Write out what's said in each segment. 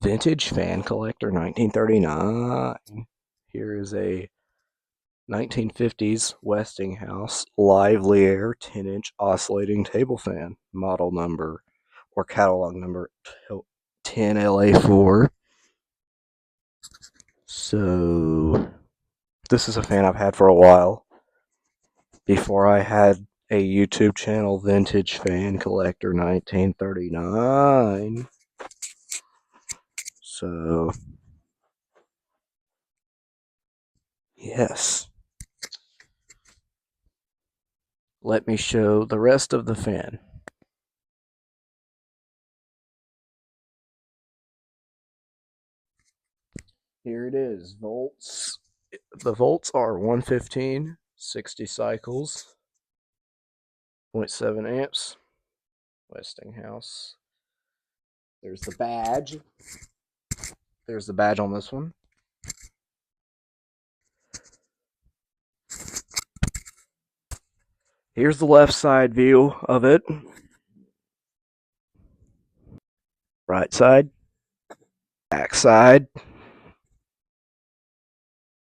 Vintage Fan Collector 1939. Here is a 1950s Westinghouse Lively Aire 10-inch oscillating table fan, model number or catalog number 10LA4. So, this is a fan I've had for a while. Before I had a YouTube channel, Vintage Fan Collector 1939. So, yes. Let me show the rest of the fan. Here it is, volts. The volts are 115, 60 cycles, 0.7 amps, Westinghouse. There's the badge. There's the badge on this one. Here's the left side view of it. Right side. Back side.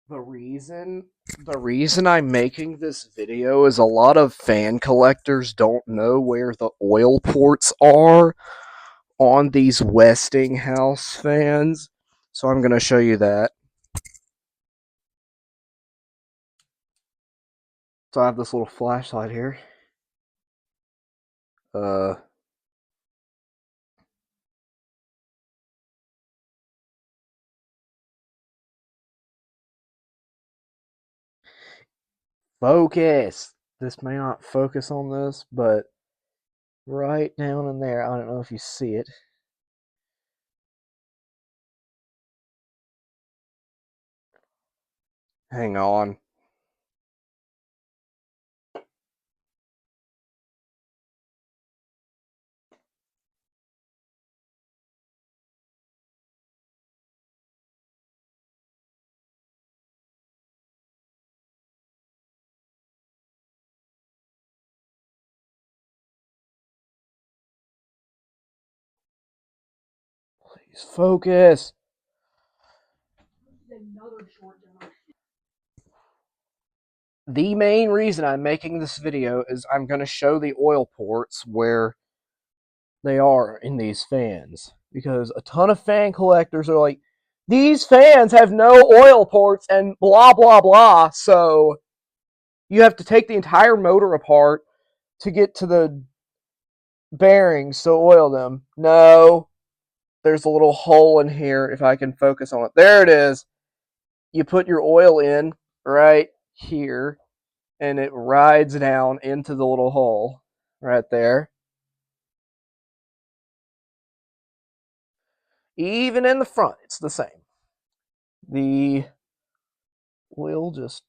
The reason I'm making this video is a lot of fan collectors don't know where the oil ports are on these Westinghouse fans. So I'm going to show you that. So I have this little flashlight here. Focus! This may not focus on this, but right down in there, I don't know if you see it. Hang on. Please focus. The main reason I'm making this video is I'm going to show the oil ports where they are in these fans. Because a ton of fan collectors are like, these fans have no oil ports and blah, blah, blah. So you have to take the entire motor apart to get to the bearings to oil them. No. There's a little hole in here if I can focus on it. There it is. You put your oil in right here and it rides down into the little hole right there. Even in the front, it's the same. The oil just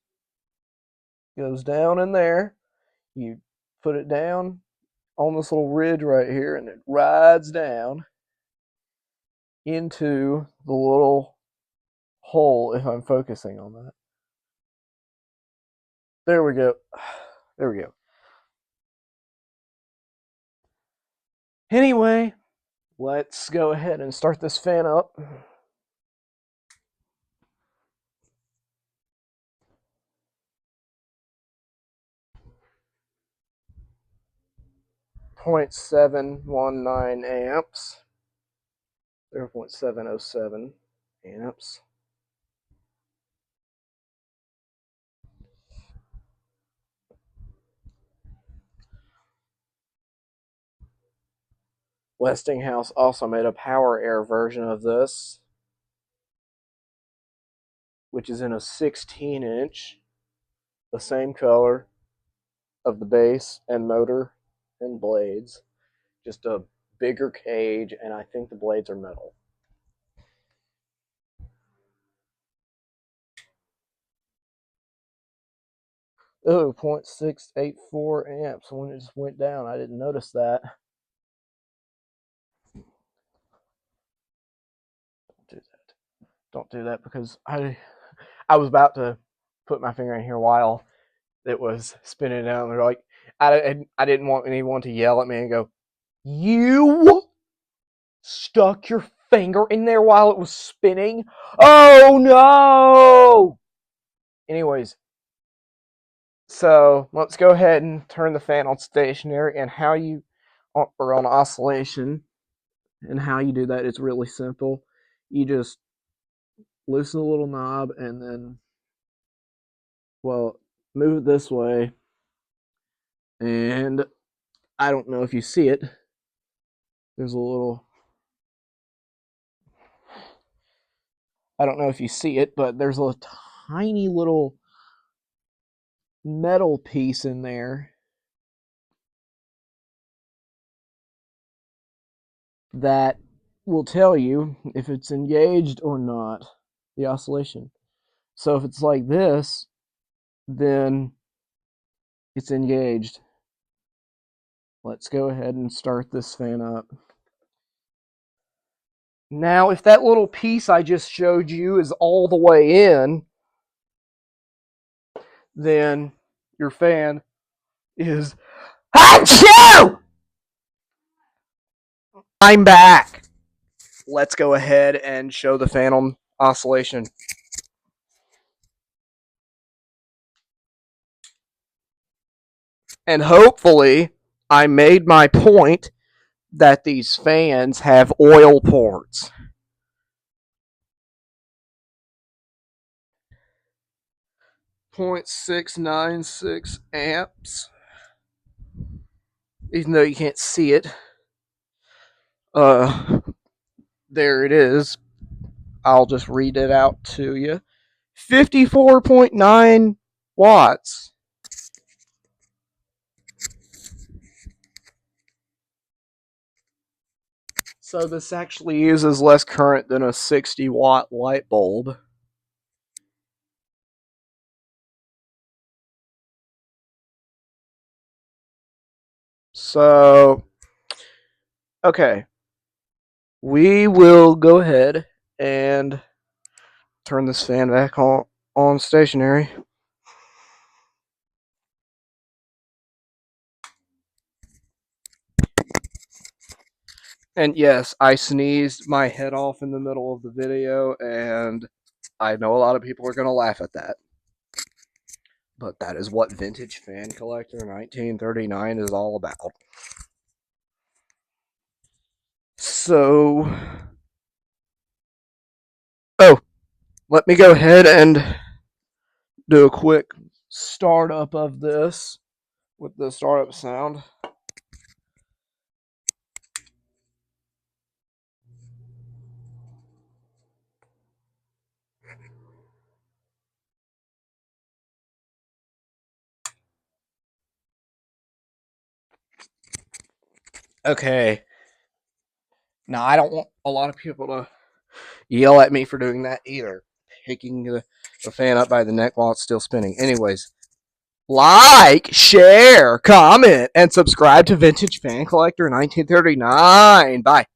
goes down in there. You put it down on this little ridge right here and it rides down into the little hole if I'm focusing on that. There we go. There we go. Anyway, let's go ahead and start this fan up. 0.719 amps, 0.707 amps. Westinghouse also made a power aire version of this, which is in a 16-inch, the same color of the base and motor and blades, just a bigger cage, and I think the blades are metal. Oh, 0.684 amps when it just went down. I didn't notice that. Don't do that because I was about to put my finger in here while it was spinning down. They're like, I didn't want anyone to yell at me and go, "You stuck your finger in there while it was spinning. Oh no! Anyways, so let's go ahead and turn the fan on stationary, and how you, or on oscillation, and how you do that is really simple. You just loosen the little knob and then, well, move it this way, and I don't know if you see it. There's a little, I don't know if you see it, but there's a tiny little metal piece in there that will tell you if it's engaged or not, the oscillation. So if it's like this, then it's engaged. Let's go ahead and start this fan up. Now, if that little piece I just showed you is all the way in, then your fan is Achoo! I'm back. Let's go ahead and show the fan on oscillation. And hopefully, I made my point that these fans have oil ports. .696 amps. Even though you can't see it. There it is. I'll just read it out to you. 54.9 watts. So this actually uses less current than a 60-watt light bulb. So, okay. We will go ahead and turn this fan back on stationary. And yes, I sneezed my head off in the middle of the video, and I know a lot of people are going to laugh at that. But that is what Vintage Fan Collector 1939 is all about. So, let me go ahead and do a quick startup of this with the startup sound. Okay. Now, I don't want a lot of people to yell at me for doing that either. Picking the fan up by the neck while it's still spinning. Anyways, like, share, comment, and subscribe to Vintage Fan Collector 1939. Bye.